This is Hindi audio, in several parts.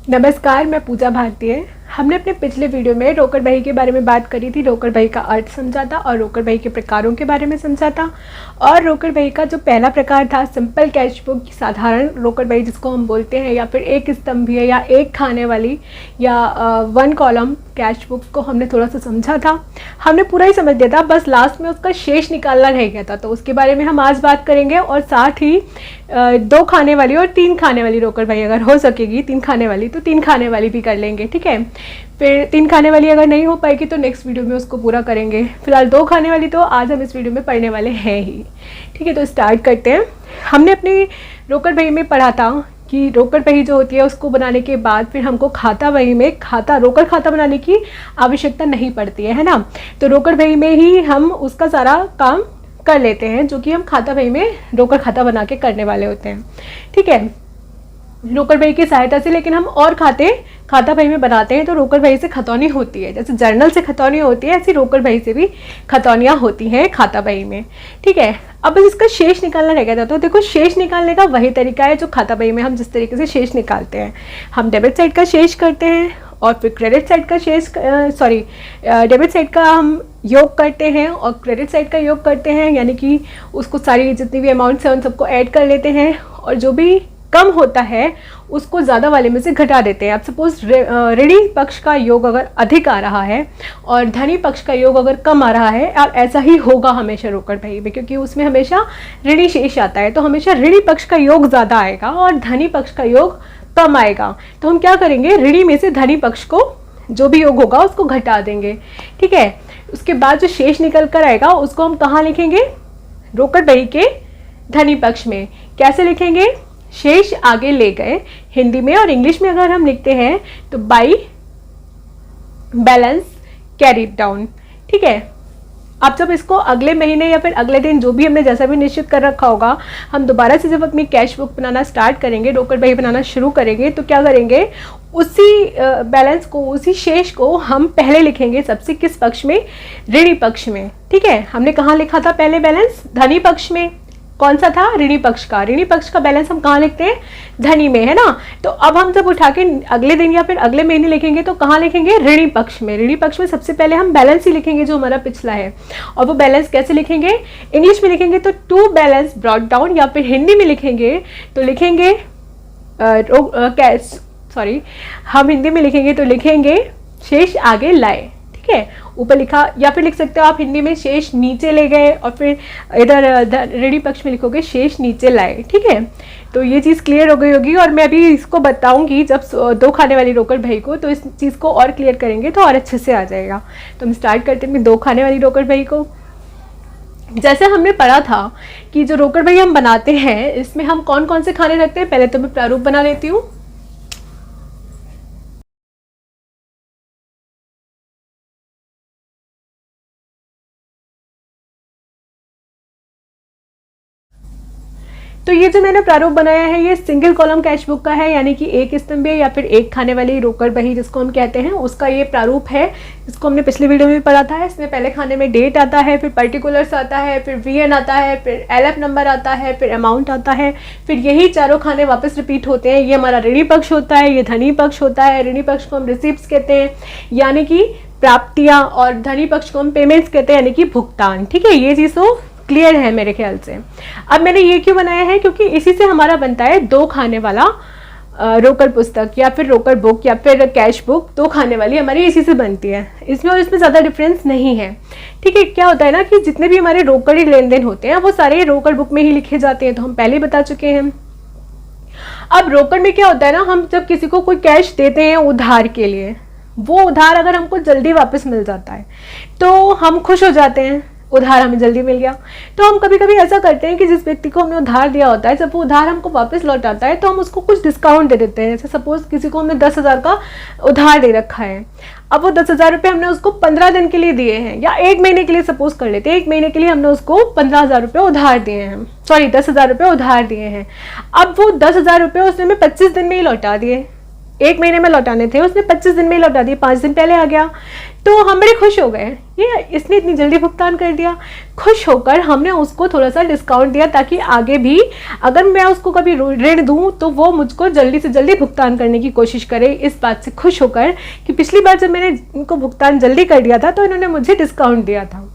नमस्कार, मैं पूजा भारतीय। हमने अपने पिछले वीडियो में रोकड़ बही के बारे में बात करी थी। रोकड़ बही का अर्थ समझा था और रोकड़ बही के प्रकारों के बारे में समझा था। और रोकड़ बही का जो पहला प्रकार था सिंपल कैश बुक, साधारण रोकड़ बही जिसको हम बोलते हैं, या फिर एक स्तंभीय या एक खाने वाली या वन कॉलम कैश बुक को हमने थोड़ा सा समझा था। हमने पूरा ही समझ लिया था, बस लास्ट में उसका शेष निकालना रह गया था। तो उसके बारे में हम आज बात करेंगे। और साथ ही 2 खाने वाली और 3 खाने वाली रोकड़ बही अगर हो सकेगी 3 खाने वाली तो 3 खाने वाली भी कर लेंगे, ठीक है। फिर 3 खाने वाली अगर नहीं हो पाएगी तो नेक्स्ट वीडियो में उसको पूरा करेंगे। फिलहाल 2 खाने वाली तो आज हम इस वीडियो में पढ़ने वाले हैं ही, ठीक है। तो स्टार्ट करते हैं। हमने अपनी रोकड़ बही में पढ़ा था कि रोकड़ बही जो होती है उसको बनाने के बाद फिर हमको खाता बही में रोकड़ खाता बनाने की आवश्यकता नहीं पड़ती है ना। तो रोकड़ बही में ही हम उसका सारा काम कर लेते हैं, जो कि हम खाता बही में रोकड़ खाता बना के करने वाले होते हैं, ठीक है, रोकड़ बही की सहायता से। लेकिन हम और खाता बही में बनाते हैं तो रोकड़ बही से खतौनी होती है। जैसे जर्नल से खतौनी होती है, ऐसी रोकड़ बही से भी खतौनियाँ होती हैं खाता बही में, ठीक है। अब बस इसका शेष निकालना रह गया था। तो देखो, शेष निकालने का वही तरीका है जो खाता बही में हम जिस तरीके से शेष निकालते हैं। हम डेबिट साइड का शेष करते हैं और फिर क्रेडिट साइड का डेबिट साइड का हम योग करते हैं और क्रेडिट साइड का योग करते हैं, यानी कि उसको सारी जितनी भी अमाउंट्स हैं उन सबको ऐड कर लेते हैं और जो भी कम होता है उसको ज़्यादा वाले में से घटा देते हैं। अब सपोज ऋणी पक्ष का योग अगर अधिक आ रहा है और धनी पक्ष का योग अगर कम आ रहा है, और ऐसा ही होगा हमेशा रोकड़ बही में, क्योंकि उसमें हमेशा ऋणी शेष आता है। तो हमेशा ऋणी पक्ष का योग ज़्यादा आएगा और धनी पक्ष का योग कम आएगा। तो हम क्या करेंगे, ऋणी में से धनी पक्ष को जो भी योग होगा उसको घटा देंगे, ठीक है। उसके बाद जो शेष निकल कर आएगा उसको हम कहाँ लिखेंगे, रोकड़ बही के धनी पक्ष में। कैसे लिखेंगे, शेष आगे ले गए हिंदी में, और इंग्लिश में अगर हम लिखते हैं तो बाई बैलेंस कैरीड डाउन, ठीक है। अब जब इसको अगले महीने या फिर अगले दिन जो भी हमने जैसा भी निश्चित कर रखा होगा, हम दोबारा से जब अपनी कैश बुक बनाना स्टार्ट करेंगे, रोकड़ बही बनाना शुरू करेंगे, तो क्या करेंगे, उसी बैलेंस को, उसी शेष को हम पहले लिखेंगे सबसे, किस पक्ष में, ऋणी पक्ष में, ठीक है। हमने कहाँ लिखा था पहले बैलेंस, धनी पक्ष में। कौन सा था, ऋणी पक्ष का। ऋणी पक्ष का बैलेंस हम कहाँ लिखते हैं, धनी में, है ना। तो अब हम जब उठा के अगले दिन या फिर अगले महीने लिखेंगे तो कहाँ लिखेंगे, ऋणी पक्ष में। ऋणी पक्ष में सबसे पहले हम बैलेंस ही लिखेंगे जो हमारा पिछला है। और वो बैलेंस कैसे लिखेंगे, इंग्लिश में लिखेंगे तो टू बैलेंस ब्रॉट डाउन, या फिर हिंदी में लिखेंगे तो लिखेंगे हम हिंदी में लिखेंगे तो लिखेंगे शेष आगे लाए, ठीक है। ऊपर लिखा, या फिर लिख सकते हो आप हिंदी में शेष नीचे ले गए, और फिर इधर ऋणी पक्ष में लिखोगे शेष नीचे लाए, ठीक है। तो ये चीज़ क्लियर हो गई होगी। और मैं अभी इसको बताऊंगी जब 2 खाने वाली रोकड़ बही को, तो इस चीज़ को और क्लियर करेंगे तो और अच्छे से आ जाएगा। तो हम स्टार्ट करते हैं 2 खाने वाली रोकड़ बही को। जैसे हमने पढ़ा था कि जो रोकड़ बही हम बनाते हैं इसमें हम कौन कौन से खाने रखते हैं, पहले तो मैं प्रारूप बना लेती हूँ। तो ये जो मैंने प्रारूप बनाया है ये सिंगल कॉलम कैश बुक का है, यानी कि एक स्तंभीय या फिर एक खाने वाली रोकड़ बही जिसको हम कहते हैं, उसका ये प्रारूप है, जिसको हमने पिछले वीडियो में पढ़ा था। इसमें पहले खाने में डेट आता है, फिर पर्टिकुलर्स आता है, फिर वीएन आता है, फिर एलएफ नंबर आता है, फिर अमाउंट आता है, फिर यही चारों खाने वापस रिपीट होते हैं। ये हमारा ऋणी पक्ष होता है, ये धनी पक्ष होता है। ऋणी पक्ष को हम रिसिप्ट्स कहते हैं, यानी कि प्राप्तियाँ, और धनी पक्ष को हम पेमेंट्स कहते हैं, यानी कि भुगतान, ठीक है। ये चीज़ तो क्लियर है मेरे ख्याल से। अब मैंने ये क्यों बनाया है, क्योंकि इसी से हमारा बनता है 2 खाने वाला रोकड़ पुस्तक या फिर रोकड़ बुक या फिर कैश बुक। 2 खाने वाली हमारी इसी से बनती है, इसमें और इसमें ज़्यादा डिफरेंस नहीं है, ठीक है। क्या होता है ना कि जितने भी हमारे रोकड़ी लेन देन होते हैं वो सारे रोकड़ बुक में ही लिखे जाते हैं, तो हम पहले बता चुके हैं। अब रोकड़ में क्या होता है ना, हम जब किसी को कोई कैश देते हैं उधार के लिए, वो उधार अगर हमको जल्दी वापस मिल जाता है तो हम खुश हो जाते हैं, उधार हमें जल्दी मिल गया। तो हम कभी कभी ऐसा करते हैं कि जिस व्यक्ति को हमने उधार दिया होता है, जब वो उधार हमको वापस लौटाता है तो हम उसको कुछ डिस्काउंट दे देते हैं। जैसे सपोज किसी को हमने 10,000 का उधार दे रखा है, अब वो 10,000 रुपये हमने उसको 15 दिन के लिए दिए हैं, या 1 महीने के लिए सपोज कर लेते हैं, 1 महीने के लिए हमने उसको 15,000 रुपये उधार दिए हैं, 10,000 रुपये उधार दिए हैं। अब वो 10,000 रुपये उसने हमें 25 दिन में ही लौटा दिए, 1 महीने में लौटाने थे, उसने 25 दिन में ही लौटा दिए, 5 दिन पहले आ गया। तो हम बड़े खुश हो गए, ये इसने इतनी जल्दी भुगतान कर दिया। खुश होकर हमने उसको थोड़ा सा डिस्काउंट दिया ताकि आगे भी अगर मैं उसको कभी ऋण दूं तो वो मुझको जल्दी से जल्दी भुगतान करने की कोशिश करे। इस बात से खुश होकर कि पिछली बार जब मैंने इनको भुगतान जल्दी कर दिया था तो इन्होंने मुझे डिस्काउंट दिया था।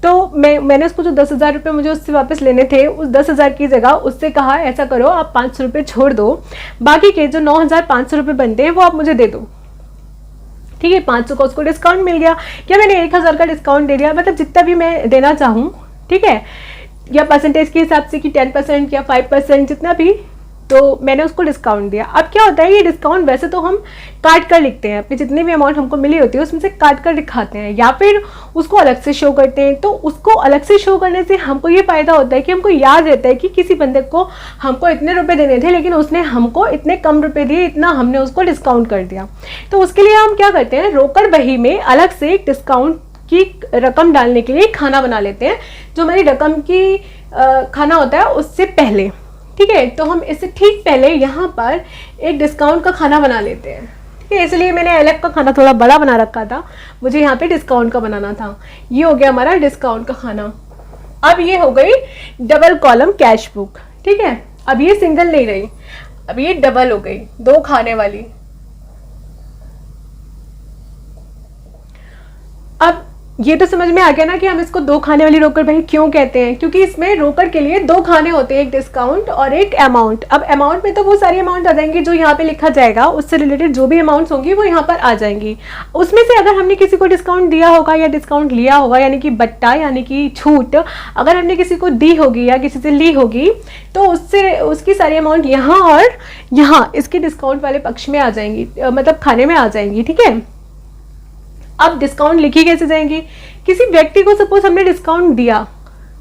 तो मैंने उसको जो 10,000 रुपये मुझे उससे वापस लेने थे, उस 10,000 की जगह उससे कहा ऐसा करो आप 500 रुपये छोड़ दो, बाकी के जो 9,500 रुपये बनते हैं वो आप मुझे दे दो। ठीक है, 500 का उसको डिस्काउंट मिल गया, क्या मैंने 1,000 का डिस्काउंट दे दिया, मतलब जितना भी मैं देना चाहूँ, ठीक है, या परसेंटेज के हिसाब से कि 10% या 5% जितना भी, तो मैंने उसको डिस्काउंट दिया। अब क्या होता है, ये डिस्काउंट वैसे तो हम काट कर लिखते हैं, अपनी जितनी भी अमाउंट हमको मिली होती है उसमें से काट कर दिखाते हैं या फिर उसको अलग से शो करते हैं। तो उसको अलग से शो करने से हमको ये फ़ायदा होता है कि हमको याद रहता है कि किसी बंदे को हमको इतने रुपए देने थे लेकिन उसने हमको इतने कम रुपए दिए, इतना हमने उसको डिस्काउंट कर दिया। तो उसके लिए हम क्या करते हैं, रोकड़ बही में अलग से एक डिस्काउंट की रकम डालने के लिए खाना बना लेते हैं, जो हमारी रकम की खाना होता है उससे पहले। ठीक है, तो हम इससे ठीक पहले यहाँ पर एक डिस्काउंट का खाना बना लेते हैं। ठीक है, इसलिए मैंने अलग का खाना थोड़ा बड़ा बना रखा था, मुझे यहाँ पे डिस्काउंट का बनाना था। ये हो गया हमारा डिस्काउंट का खाना। अब ये हो गई डबल कॉलम कैश बुक। ठीक है, अब ये सिंगल नहीं रही, अब ये डबल हो गई, 2 खाने वाली। अब ये तो समझ में आ गया ना कि हम इसको 2 खाने वाली रोकड़ बही क्यों कहते हैं, क्योंकि इसमें रोकड़ के लिए 2 खाने होते हैं, एक डिस्काउंट और एक अमाउंट। अब अमाउंट में तो वो सारी अमाउंट आ जाएंगी जो यहाँ पे लिखा जाएगा, उससे रिलेटेड जो भी अमाउंट्स होंगी वो यहाँ पर आ जाएंगी। उसमें से अगर हमने किसी को डिस्काउंट दिया होगा या डिस्काउंट लिया होगा, यानी कि बट्टा यानी कि छूट अगर हमने किसी को दी होगी या किसी से ली होगी, तो उससे उसकी सारी अमाउंट यहाँ और यहाँ इसके डिस्काउंट वाले पक्ष में आ जाएंगी, मतलब खाने में आ जाएंगी। ठीक है, अब डिस्काउंट लिखी कैसे जाएंगी, किसी व्यक्ति को सपोज हमने डिस्काउंट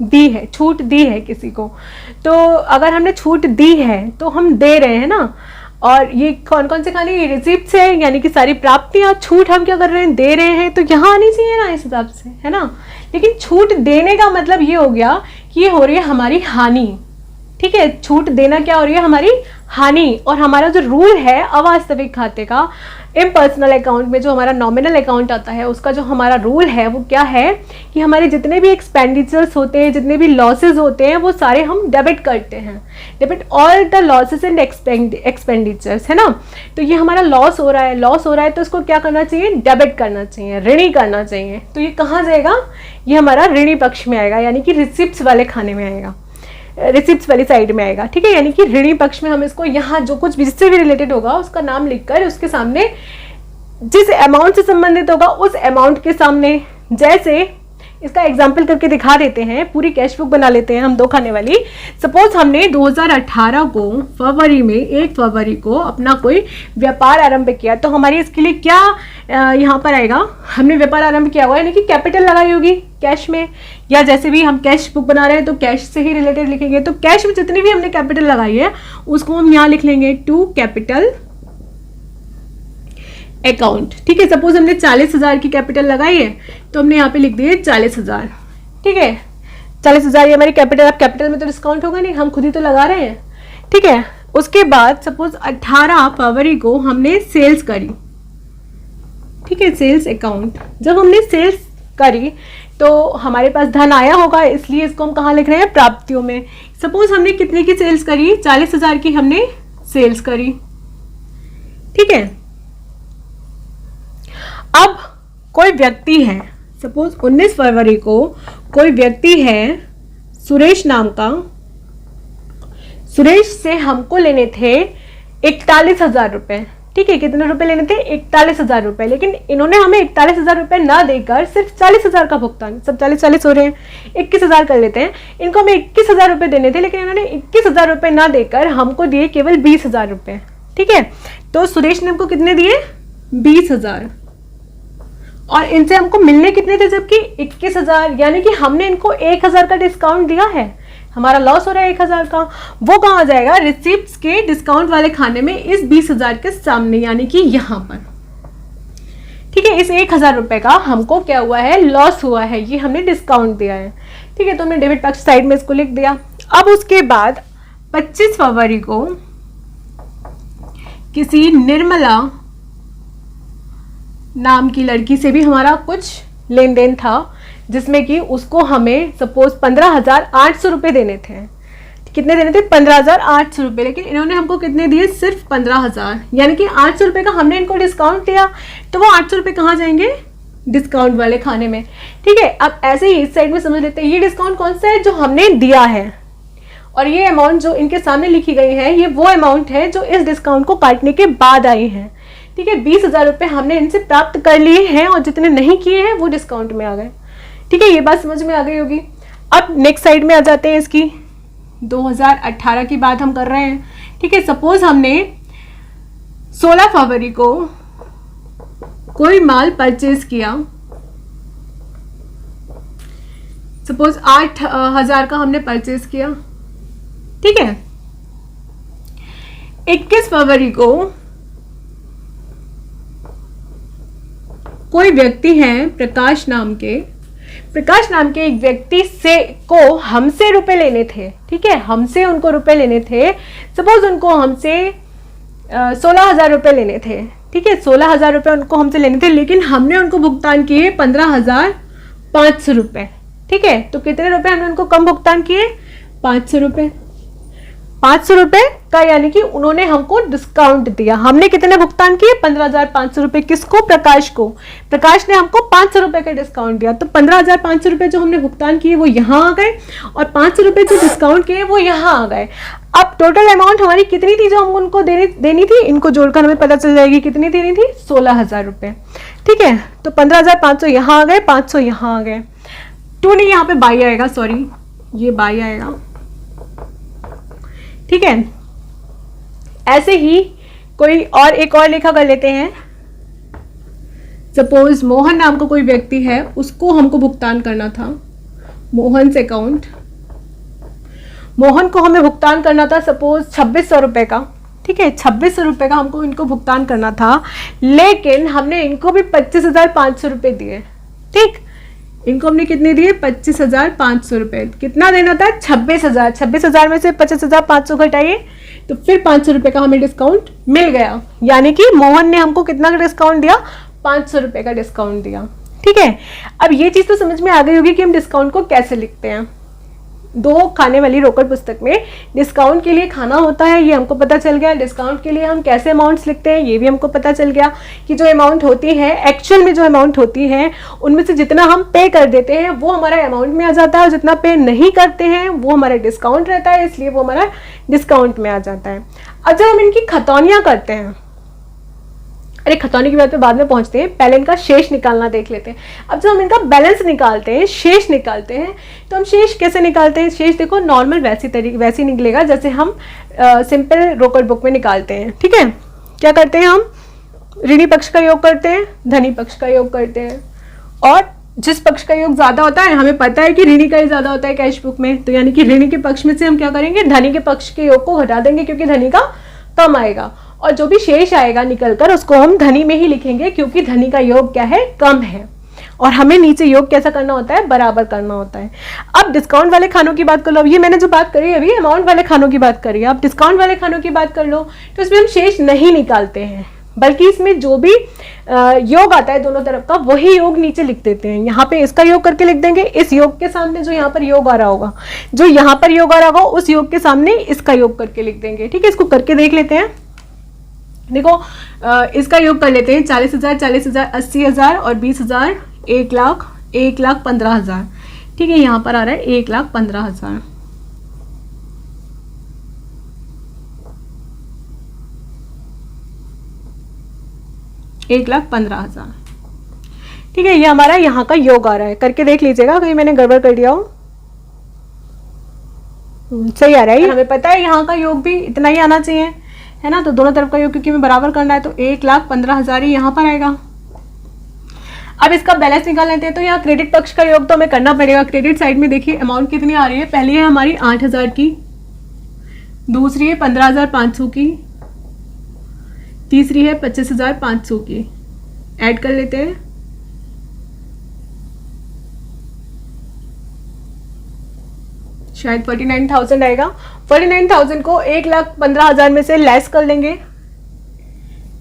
दी है, छूट दी है किसी को, तो अगर हमने छूट दी है तो हम दे रहे हैं ना। और ये कौन कौन से खाने, ये रिसिप्ट्स है, यानी कि सारी प्राप्तियां, छूट हम क्या कर रहे हैं, दे रहे हैं, तो यहाँ आनी चाहिए ना इस हिसाब से, है ना। लेकिन छूट देने का मतलब ये हो गया कि ये हो रही है हमारी हानि। ठीक है, छूट देना क्या हो रही है, हमारी हानि। और हमारा जो रूल है अवास्तविक खाते का, इम्पर्सनल अकाउंट में जो हमारा नॉमिनल अकाउंट आता है, उसका जो हमारा रूल है वो क्या है कि हमारे जितने भी एक्सपेंडिचर्स होते हैं, जितने भी लॉसेज होते हैं, वो सारे हम डेबिट करते हैं, debit all the losses and expenditures, है ना। तो ये हमारा लॉस हो रहा है तो इसको क्या करना चाहिए, डेबिट करना चाहिए, ऋणी करना चाहिए। तो ये कहाँ जाएगा, ये हमारा ऋणी पक्ष में आएगा, यानी कि रिसिप्ट्स वाले खाने में आएगा, रिसिप्ट्स वाली साइड में आएगा। ठीक है, यानी कि ऋणी पक्ष में हम इसको यहाँ जो कुछ भी जिससे भी रिलेटेड होगा उसका नाम लिखकर उसके सामने जिस अमाउंट से संबंधित होगा उस अमाउंट के सामने, जैसे इसका एग्जाम्पल करके दिखा देते हैं, पूरी कैश बुक बना लेते हैं हम 2 खाने वाली। सपोज हमने 2018 को फरवरी में 1 फरवरी को अपना कोई व्यापार आरंभ किया, तो हमारी इसके लिए क्या यहाँ पर आएगा, हमने व्यापार आरंभ किया हुआ, यानी कि कैपिटल लगाई होगी कैश में, या जैसे भी हम कैश बुक बना रहे हैं तो कैश से ही रिलेटेड लिखेंगे। तो कैश में जितनी भी हमने कैपिटल लगाई है उसको हम यहाँ लिख लेंगे टू कैपिटल अकाउंट। ठीक है, सपोज हमने 40,000 की कैपिटल लगाई है तो हमने यहाँ पे लिख दिए 40,000। ठीक है, 40,000 ये हमारी कैपिटल। अब कैपिटल में तो डिस्काउंट होगा नहीं, हम खुद ही तो लगा रहे हैं। ठीक है, उसके बाद सपोज 18 फरवरी को हमने सेल्स करी। ठीक है, सेल्स अकाउंट, जब हमने सेल्स करी तो हमारे पास धन आया होगा, इसलिए इसको हम कहाँ लिख रहे हैं, प्राप्तियों में। सपोज हमने कितने की सेल्स करी, 40,000 की हमने सेल्स करी। ठीक है, अब कोई व्यक्ति है, सपोज 19 फरवरी को कोई व्यक्ति है सुरेश नाम का, सुरेश से हमको लेने थे 41,000 रुपए। ठीक है, कितने रुपए लेने थे, 41,000 रुपए, लेकिन इन्होंने हमें 41,000 रुपए ना देकर सिर्फ 40,000 का भुगतान, सब 40 हो रहे हैं, 21,000 कर लेते हैं, इनको हमें 21,000 रुपए देने थे, लेकिन इन्होंने 21,000 रुपए ना देकर हमको दिए केवल 20,000 रुपए। ठीक है, तो सुरेश ने हमको कितने दिए, 20,000, और इनसे हमको मिलने कितने थे, जबकि 21,000, यानी कि हमने इनको 1,000 का डिस्काउंट दिया है, हमारा लॉस हो रहा है 1,000 का। वो कहाँ आ जाएगा, रिसिप्ट्स के डिस्काउंट वाले खाने में, इस 20,000 के सामने, यानी कि यहाँ पर। ठीक है, इस 1,000 रुपए का हमको क्या हुआ है, लॉस हुआ है, ये हमने डिस्काउंट दिया है। ठीक है, तो हमने डेबिट पक्ष साइड में इसको लिख दिया। अब उसके बाद 25 फरवरी को किसी निर्मला नाम की लड़की से भी हमारा कुछ लेन देन था, जिसमें कि उसको हमें सपोज 15,800 रुपये देने थे। कितने देने थे? 15,800 रुपये। लेकिन इन्होंने हमको कितने दिए? सिर्फ 15,000, यानी कि 800 रुपये का हमने इनको डिस्काउंट दिया। तो वो 800 रुपये कहाँ जाएंगे? डिस्काउंट वाले खाने में। ठीक है, अब ऐसे ही इस साइड में समझ लेते हैं, ये डिस्काउंट कौन सा है? जो हमने दिया है। और ये अमाउंट जो इनके सामने लिखी गई है, ये वो अमाउंट है जो इस डिस्काउंट को काटने के बाद आई है। ठीक है, 20,000 रुपये हमने इनसे प्राप्त कर लिए हैं और जितने नहीं किए हैं वो डिस्काउंट में आ गए। ठीक है, ये बात समझ में आ गई होगी। अब नेक्स्ट साइड में आ जाते हैं, इसकी 2018 की बात हम कर रहे हैं। ठीक है, सपोज हमने 16 फरवरी को कोई माल परचेज किया, सपोज 8,000 का हमने परचेज किया। ठीक है, 21 फरवरी को कोई व्यक्ति है प्रकाश नाम के एक व्यक्ति से को हमसे रुपए लेने थे। ठीक है, हमसे उनको रुपए लेने थे। सपोज उनको हमसे 16,000 रुपये लेने थे। ठीक है, 16,000 रुपये उनको हमसे लेने थे, लेकिन हमने उनको भुगतान किए 15,500 रुपये। ठीक है, तो कितने रुपए हमने उनको कम भुगतान किए? 500 रुपये। 500 रुपये का यानी कि उन्होंने हमको डिस्काउंट दिया। हमने कितने भुगतान किए? 15,500 रुपये। किसको? प्रकाश को। प्रकाश ने हमको 500 रुपये का डिस्काउंट दिया। तो 15,500 रुपये जो हमने भुगतान किए वो यहाँ आ गए, और 500 रुपये जो डिस्काउंट किए वो यहाँ आ गए। अब टोटल अमाउंट हमारी कितनी थी जो हम उनको देनी थी? इनको जोड़कर हमें पता चल जाएगी कितनी देनी थी, 16,000 रुपये। ठीक है, तो 15,500 यहाँ आ गए, 500 यहाँ आ गए। 2 नहीं, यहाँ पे बाई आएगा, सॉरी ये बाई आएगा। ठीक है, ऐसे ही कोई और एक और लेखा कर लेते हैं। सपोज मोहन नाम का कोई व्यक्ति है, उसको हमको भुगतान करना था मोहन से अकाउंट। मोहन को हमें भुगतान करना था सपोज 2600 रुपये का। ठीक है, 2600 रुपये का हमको इनको भुगतान करना था, लेकिन हमने इनको भी 25,500 रुपये दिए। ठीक, इनको हमने कितने दिए? 25,500 रुपये। कितना देना था? 26,000। 26,000 में से 25,500 घटाइए तो फिर 500 रुपये का हमें डिस्काउंट मिल गया। यानी कि मोहन ने हमको कितना का डिस्काउंट दिया? 500 रुपये का डिस्काउंट दिया। ठीक है, अब ये चीज़ तो समझ में आ गई होगी कि हम डिस्काउंट को कैसे लिखते हैं। 2 खाने वाली रोकड़ पुस्तक में डिस्काउंट के लिए खाना होता है, ये हमको पता चल गया। डिस्काउंट के लिए हम कैसे अमाउंट्स लिखते हैं ये भी हमको पता चल गया कि जो अमाउंट होती है, एक्चुअल में जो अमाउंट होती है, उनमें से जितना हम पे कर देते हैं वो हमारा अमाउंट में आ जाता है, और जितना पे नहीं करते हैं वो हमारा डिस्काउंट रहता है, इसलिए वो हमारा डिस्काउंट में आ जाता है। अब जब हम इनकी खतौनियाँ करते हैं, अरे खतौनी की बात पे बाद में पहुंचते हैं, पहले इनका शेष निकालना देख लेते हैं। अब जब हम इनका बैलेंस निकालते हैं, शेष निकालते हैं, तो हम शेष कैसे निकालते हैं? शेष देखो नॉर्मल वैसे निकलेगा जैसे हम सिंपल रोकड़ बुक में निकालते हैं। ठीक है, क्या करते हैं? हम ऋणी पक्ष का योग करते हैं, धनी पक्ष का योग करते हैं, और जिस पक्ष का योग ज्यादा होता है, हमें पता है कि ऋणी का ही ज्यादा होता है कैश बुक में, तो यानी कि ऋणी के पक्ष में से हम क्या करेंगे? धनी के पक्ष के योग को हटा देंगे, क्योंकि धनी का कम आएगा, और जो भी शेष आएगा निकलकर उसको हम धनी में ही लिखेंगे, क्योंकि धनी का योग क्या है? कम है। और हमें नीचे योग कैसा करना होता है? बराबर करना होता है। अब डिस्काउंट वाले खानों की बात कर लो। अब ये मैंने जो बात करी अभी अमाउंट वाले खानों की बात करी है, अब डिस्काउंट वाले खानों की बात कर लो, तो इसमें हम शेष नहीं निकालते हैं, बल्कि इसमें जो भी योग आता है दोनों तरफ का, वही योग नीचे लिख देते हैं। यहाँ पे इसका योग करके लिख देंगे, इस योग के सामने जो यहाँ पर योग आ रहा होगा, जो यहाँ पर योग आ रहा होगा, उस योग के सामने इसका योग करके लिख देंगे। ठीक है, इसको करके देख लेते हैं। देखो इसका योग कर लेते हैं, 40,000, 40,000, 80,000 और 20,000, 1,00,000, 1,15,000। ठीक है, यहाँ पर आ रहा है 1,15,000। $1,15,000। ठीक है, ये हमारा यहाँ का योग आ रहा है। करके देख लीजिएगा कहीं मैंने गड़बड़ कर दिया हो। सही आ रहा है, हमें पता है यहाँ का योग भी इतना ही आना चाहिए, है ना। तो दोनों तरफ का योग क्योंकि हमें बराबर करना है, तो 1,15,000 ही यहाँ पर आएगा। अब इसका बैलेंस निकाल लेते हैं। तो यहाँ क्रेडिट पक्ष का योग तो हमें करना पड़ेगा। क्रेडिट साइड में देखिए अमाउंट कितनी आ रही है। पहली है हमारी 8,000 की, दूसरी है 15,500 की, तीसरी है 25,500 की। ऐड कर लेते हैं। शायद 49,000 आएगा। 49,000 को 1,15,000 में से लेस कर लेंगे।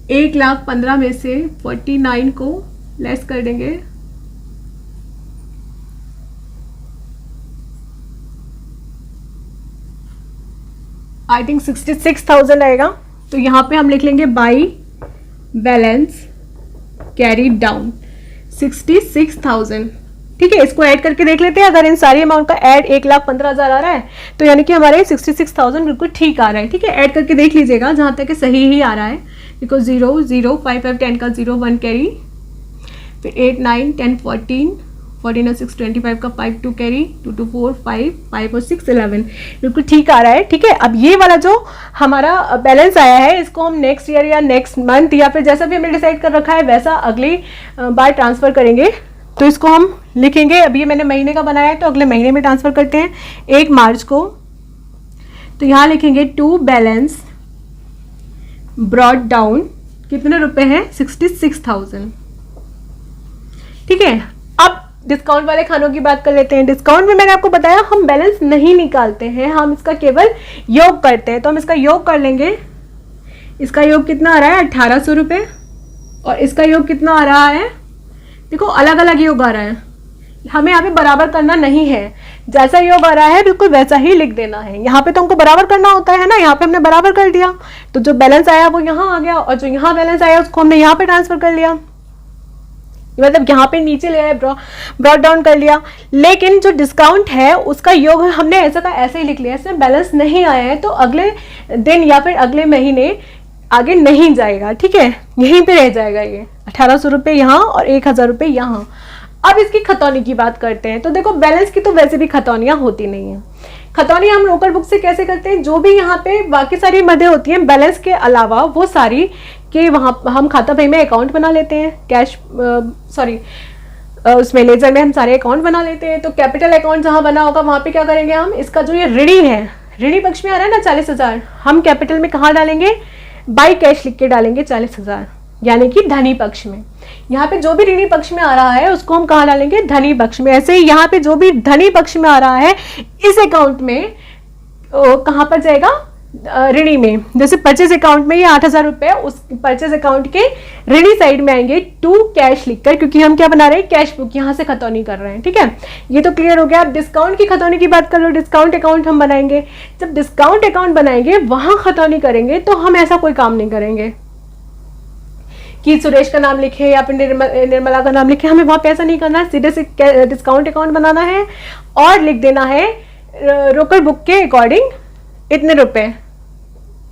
1,15,000 में से 49 को लेस कर देंगे, आई थिंक 66,000 आएगा। तो यहाँ पे हम लिख लेंगे बाई बैलेंस कैरी डाउन 66,000। ठीक है, इसको ऐड करके देख लेते हैं। अगर इन सारी अमाउंट का ऐड 1,15,000 आ रहा है तो यानी कि हमारे 66,000 बिल्कुल ठीक आ रहा है। ठीक है, ऐड करके देख लीजिएगा जहाँ तक कि सही ही आ रहा है, बिकॉज 0 0 5 5 10 का 0 1 कैरी, फिर 8 9 10 14 14 और 6 25 का 5 2 कैरी, 2 2 4 5 5 और 6 11, बिल्कुल ठीक आ रहा है। ठीक है, अब ये वाला जो हमारा बैलेंस आया है इसको हम नेक्स्ट ईयर या नेक्स्ट मंथ या फिर जैसा भी हमने डिसाइड कर रखा है वैसा अगली बार ट्रांसफ़र करेंगे। तो इसको हम लिखेंगे, अभी ये मैंने महीने का बनाया है तो अगले महीने में ट्रांसफ़र करते हैं 1 मार्च को। तो यहाँ लिखेंगे टू बैलेंस ब्रॉट डाउन, कितने रुपए हैं, 66,000। ठीक है, अब डिस्काउंट वाले खानों की बात कर लेते हैं। डिस्काउंट में मैंने आपको बताया हम बैलेंस नहीं निकालते हैं, हम इसका केवल योग करते हैं। तो हम इसका योग कर लेंगे। इसका योग कितना आ रहा है, 1,800 रुपये, और इसका योग कितना आ रहा है, देखो अलग अलग योग आ रहा है, हमें यहाँ पे बराबर करना नहीं है। जैसा योग आ रहा है बिल्कुल वैसा ही लिख देना है। यहाँ पे तो हमको बराबर करना होता है ना, यहाँ पे हमने बराबर कर दिया तो जो बैलेंस आया वो यहाँ आ गया, और जो यहाँ बैलेंस आया उसको हमने यहाँ पे ट्रांसफर कर लिया, मतलब यहाँ पे नीचे ले आए, ब्रॉट डाउन कर लिया। लेकिन जो डिस्काउंट है उसका योग हमने ऐसा का ऐसे ही लिख लिया, इसमें बैलेंस नहीं आया है तो अगले दिन या फिर अगले महीने आगे नहीं जाएगा। ठीक है, यहीं पे रह जाएगा ये 1,800 रुपये यहाँ और 1,000 रुपये यहाँ। अब इसकी खतौनी की बात करते हैं। तो देखो बैलेंस की तो वैसे भी खतौनियाँ होती नहीं है। खतौनी हम रोकड़ बुक से कैसे करते हैं, जो भी यहाँ पे बाकी सारी मदें होती हैं बैलेंस के अलावा वो सारी कि वहाँ हम खाता भाई में अकाउंट बना लेते हैं, कैश उसमें लेजर में हम सारे अकाउंट बना लेते हैं। तो कैपिटल अकाउंट जहाँ बना होगा वहाँ पे क्या करेंगे हम, इसका जो ये ऋणी है, ऋणी पक्ष में आ रहा है ना 40,000, हम कैपिटल में कहाँ डालेंगे, बाई कैश लिख के डालेंगे 40,000, यानी कि धनी पक्ष में। यहाँ पे जो भी ऋणी पक्ष में आ रहा है उसको हम कहाँ डालेंगे, धनी पक्ष में। ऐसे ही यहाँ पे जो भी धनी पक्ष में आ रहा है इस अकाउंट में कहाँ पर जाएगा, ऋणी में। जैसे परचेज अकाउंट में ये 8,000 रुपये उस परचेज अकाउंट के ऋणी साइड में आएंगे टू कैश लिखकर, क्योंकि हम क्या बना रहे हैं, कैश बुक, यहाँ से खतौनी कर रहे हैं। ठीक है, ये तो क्लियर हो गया। अब डिस्काउंट की खतौनी की बात कर लो। डिस्काउंट अकाउंट हम बनाएंगे, जब डिस्काउंट अकाउंट बनाएंगे वहां खतौनी करेंगे तो हम ऐसा कोई काम नहीं करेंगे कि सुरेश का नाम लिखे या फिर निर्मला का नाम लिखे, हमें वहां पे ऐसा नहीं करना है। सीधे से डिस्काउंट अकाउंट बनाना है और लिख देना है रोकड़ बुक के अकॉर्डिंग इतने रुपए,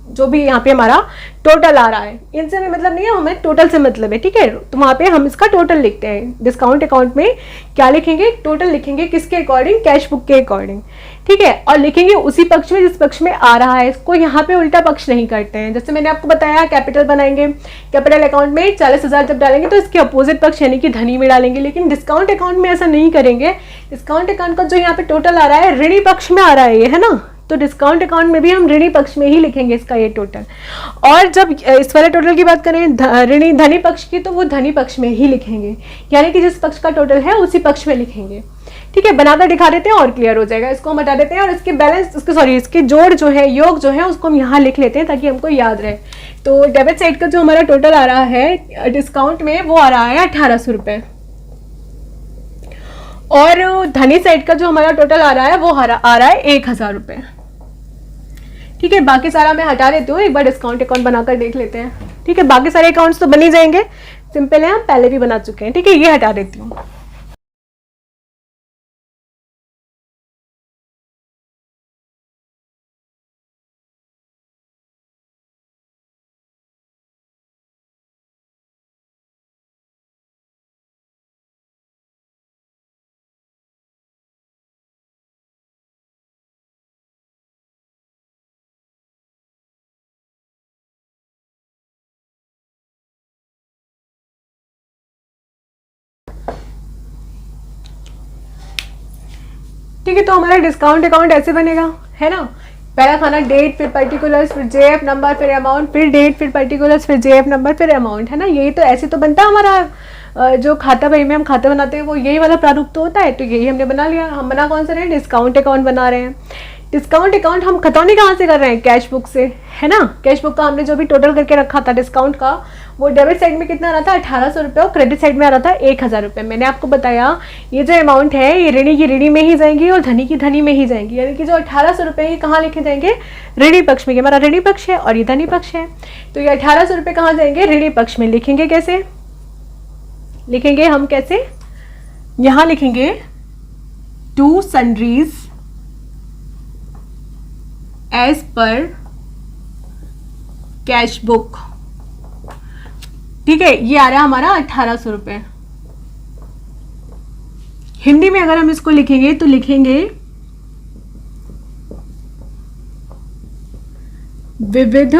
जो भी यहाँ पे हमारा टोटल आ रहा है। इनसे हमें मतलब नहीं है, हमें टोटल से मतलब है। ठीक है, तो वहाँ पे हम इसका टोटल लिखते हैं। डिस्काउंट अकाउंट में क्या लिखेंगे, टोटल लिखेंगे, किसके अकॉर्डिंग, कैश बुक के अकॉर्डिंग। ठीक है, और लिखेंगे उसी पक्ष में जिस पक्ष में आ रहा है, इसको यहाँ पे उल्टा पक्ष नहीं करते हैं। जैसे मैंने आपको बताया कैपिटल बनाएंगे, कैपिटल अकाउंट में 40,000 जब डालेंगे तो इसके अपोजिट पक्ष यानी कि धनी में डालेंगे। लेकिन डिस्काउंट अकाउंट में ऐसा नहीं करेंगे। डिस्काउंट अकाउंट का जो यहाँ पे टोटल आ रहा है ऋणी पक्ष में आ रहा है ये, है ना, तो डिस्काउंट अकाउंट में भी हम ऋणी पक्ष में ही लिखेंगे इसका ये टोटल। और जब इस वाले टोटल की बात करें ऋणी धनी पक्ष की, तो वो धनी पक्ष में ही लिखेंगे, यानी कि जिस पक्ष का टोटल है उसी पक्ष में लिखेंगे। ठीक है, बनाकर दिखा देते हैं और क्लियर हो जाएगा। इसको हम हटा देते हैं और इसके बैलेंस इसके जोड़ जो है, योग जो है, उसको हम यहाँ लिख लेते हैं ताकि हमको याद रहे। तो डेबिट साइड का जो हमारा टोटल आ रहा है डिस्काउंट में वो आ रहा है 1,800 रुपये, और धनी साइड का जो हमारा टोटल आ रहा है वो आ रहा है 1,000 रुपये। ठीक है, बाकी सारा मैं हटा देती हूँ, एक बार डिस्काउंट अकाउंट बनाकर देख लेते हैं। ठीक है, बाकी सारे अकाउंट्स तो बन ही जाएंगे, सिंपल है, हम पहले भी बना चुके हैं। ठीक है, ये हटा देती हूँ। ठीक है, तो हमारा डिस्काउंट अकाउंट ऐसे बनेगा, है ना। पहला खाना डेट, फिर पर्टिकुलर्स, फिर जेएफ नंबर, फिर अमाउंट, फिर डेट, फिर पर्टिकुलर्स, फिर जेएफ नंबर, फिर अमाउंट, है ना। यही तो ऐसे तो बनता है हमारा जो खाता भाई में हम खाता बनाते हैं, वो यही वाला प्रारूप तो होता है। तो यही हमने बना लिया। हम बना कौन सा रहे हैं, डिस्काउंट अकाउंट बना रहे हैं। डिस्काउंट अकाउंट हम खतौनी कहाँ से कर रहे हैं, कैश बुक से, है ना। कैश बुक का हमने जो भी टोटल करके रखा था डिस्काउंट का, वो डेबिट साइड में कितना आ रहा था 1800 रुपये और क्रेडिट साइड में आ रहा था 1000 रुपये। मैंने आपको बताया ये जो अमाउंट है ये ऋणी की ऋणी में ही जाएंगी और धनी की धनी में ही जाएंगी, यानी कि जो 1800 रुपये ये कहाँ लिखे जाएंगे, ऋणी पक्ष में। ये हमारा ऋणी पक्ष है और ये धनी पक्ष है, तो ये 1800 रुपये कहाँ जाएंगे, ऋणी पक्ष में। लिखेंगे कैसे, लिखेंगे हम कैसे, यहाँ लिखेंगे to sundries as per cash book, ठीक है। ये आ रहा है हमारा 1800 रुपये। हिंदी में अगर हम इसको लिखेंगे तो लिखेंगे विविध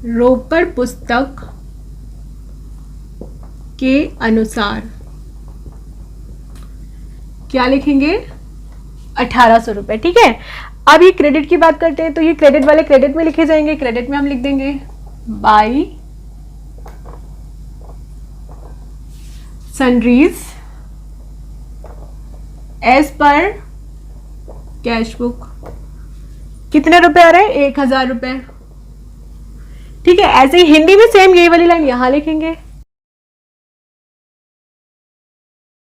रोकड़ पुस्तक के अनुसार, क्या लिखेंगे, 1800 रुपये, ठीक है। अब ये क्रेडिट की बात करते हैं, तो ये क्रेडिट वाले क्रेडिट में लिखे जाएंगे। क्रेडिट में हम लिख देंगे by sundries as per cash book. कितने रुपए आ रहे हैं, 1000 रुपये, ठीक है। ऐसे ही हिंदी में सेम यही वाली लाइन यहां लिखेंगे।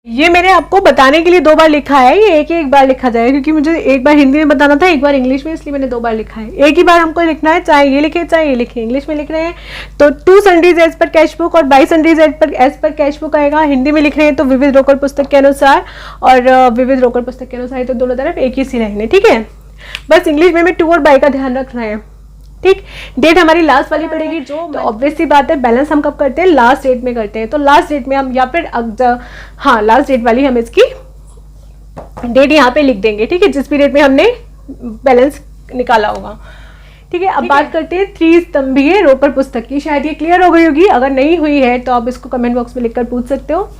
ये मैंने आपको बताने के लिए 2 बार लिखा है, ये एक ही एक बार लिखा जाएगा, क्योंकि मुझे एक बार हिंदी में बताना था, एक बार इंग्लिश में, इसलिए मैंने 2 बार लिखा है। एक ही बार हमको लिखना है, चाहे ये लिखे चाहे ये लिखे, इंग्लिश में लिख रहे हैं तो to sundries as per cash book और by sundries as per cash book आएगा। हिंदी में लिख रहे हैं तो विविध रोकड़ पुस्तक के अनुसार, और विविध रोकड़ पुस्तक के अनुसार, तो दोनों तरफ एक ही सी लाइन है, ठीक है। बस इंग्लिश में टू और बाई का ध्यान रखना है, ठीक। डेट हमारी लास्ट वाली पड़ेगी, जो तो ऑब्वियस सी बात है, बैलेंस हम कब करते हैं, लास्ट डेट में करते हैं। तो लास्ट डेट में हम, या फिर हाँ लास्ट डेट वाली हम इसकी डेट यहाँ पे लिख देंगे, ठीक है, जिस भी डेट में हमने बैलेंस निकाला होगा, ठीक है। अब बात करते हैं त्रिस्तंभीय रोकड़ पुस्तक की। शायद ये क्लियर हो गई होगी, अगर नहीं हुई है तो आप इसको कमेंट बॉक्स में लिखकर पूछ सकते हो,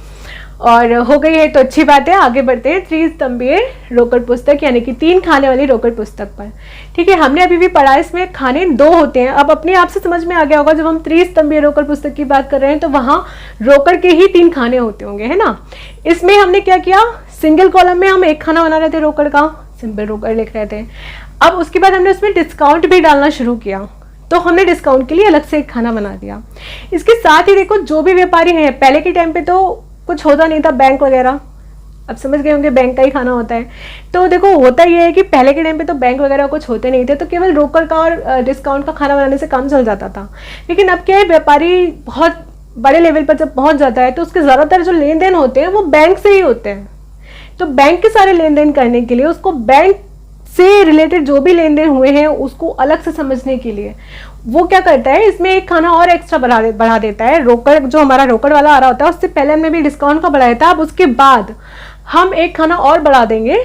और हो गई है तो अच्छी बात है। आगे बढ़ते हैं त्रिस्तंभीय रोकड़ पुस्तक, यानी कि 3 खाने वाली रोकड़ पुस्तक पर, ठीक है। हमने अभी भी पढ़ा, इसमें खाने 2 होते हैं। अब अपने आप से समझ में आ गया होगा, जब हम त्रिस्तंभीय रोकड़ पुस्तक की बात कर रहे हैं तो वहां रोकड़ के ही 3 खाने होते होंगे, है ना। इसमें हमने क्या किया, सिंगल कॉलम में हम एक खाना बना रहे थे रोकड़ का, सिंपल रोकड़ लिख रहे थे। अब उसके बाद हमने उसमें डिस्काउंट भी डालना शुरू किया, तो हमने डिस्काउंट के लिए अलग से एक खाना बना दिया। इसके साथ ही देखो, जो भी व्यापारी हैं, पहले के टाइम पे तो कुछ होता नहीं था, बैंक वगैरह, अब समझ गए होंगे बैंक का ही खाना होता है। तो देखो होता ये है कि पहले के टाइम पे तो बैंक वगैरह कुछ होते नहीं थे, तो केवल रोकड़ का और डिस्काउंट का खाना बनाने से काम चल जाता था। लेकिन अब क्या है, व्यापारी बहुत बड़े लेवल पर जब पहुंच जाता है तो उसके ज़्यादातर जो लेन देन होते हैं वो बैंक से ही होते हैं। तो बैंक के सारे लेन देन करने के लिए, उसको बैंक से रिलेटेड जो भी लेन देन हुए हैं उसको अलग से समझने के लिए वो क्या करता है, इसमें एक खाना और एक्स्ट्रा बढ़ा देता है। रोकड़ जो हमारा रोकड़ वाला आ रहा होता है, उससे पहले हमने भी डिस्काउंट का बढ़ाया था, अब उसके बाद हम एक खाना और बढ़ा देंगे,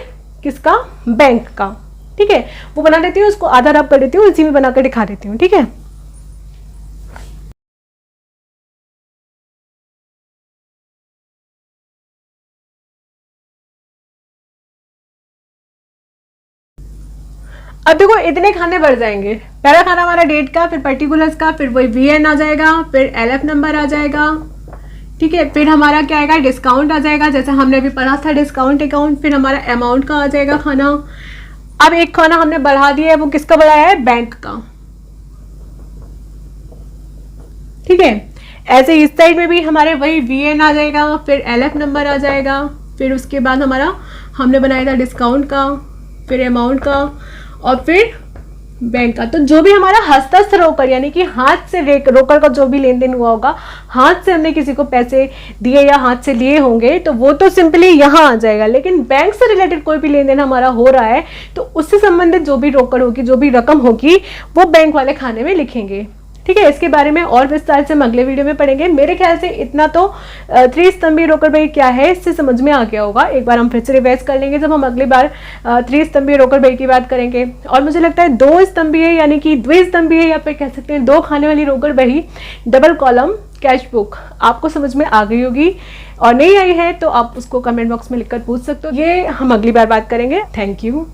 किसका, बैंक का, ठीक है। वो बना देती हूँ, उसको आधा रब कर देती हूँ, इसी में बनाकर दिखा देती हूँ, ठीक है। अब देखो इतने खाने बढ़ जाएंगे। पहला खाना हमारा डेट का, फिर पर्टिकुलर्स का, फिर वही वीएन आ जाएगा, फिर एलएफ नंबर आ जाएगा, ठीक है। फिर हमारा क्या आएगा, डिस्काउंट आ जाएगा, जैसे हमने अभी पढ़ा था डिस्काउंट अकाउंट। फिर हमारा अमाउंट का आ जाएगा खाना। अब एक खाना हमने बढ़ा दिया है, वो किसका बढ़ाया है, बैंक का, ठीक है। ऐसे इस साइड में भी हमारे वही वीएन आ जाएगा, फिर एलएफ नंबर आ जाएगा, फिर उसके बाद हमारा हमने बनाया था डिस्काउंट का, फिर अमाउंट का, और फिर बैंक का। तो जो भी हमारा हस्तस्थ रोकड़, यानी कि हाथ से रोकड़ का जो भी लेन देन हुआ होगा, हाथ से हमने किसी को पैसे दिए या हाथ से लिए होंगे, तो वो तो सिंपली यहाँ आ जाएगा। लेकिन बैंक से रिलेटेड कोई भी लेन देन हमारा हो रहा है तो उससे संबंधित जो भी रोकड़ होगी, जो भी रकम होगी, वो बैंक वाले खाने में लिखेंगे, ठीक है। इसके बारे में और विस्तार से हम अगले वीडियो में पढ़ेंगे। मेरे ख्याल से इतना तो त्रिस्तंभीय रोकड़ भाई क्या है इससे समझ में आ गया होगा। एक बार हम फिर से रिवाइज कर लेंगे जब हम अगली बार त्रिस्तंभीय रोकड़ भाई की बात करेंगे। और मुझे लगता है 2 स्तंभीय यानी कि द्विस्तंभीय, या फिर कह सकते हैं 2 खाने वाली रोकड़ भाई डबल कॉलम कैश बुक आपको समझ में आ गई होगी, और नहीं आई है तो आप उसको कमेंट बॉक्स में लिखकर पूछ सकते हो। ये हम अगली बार बात करेंगे। Thank you.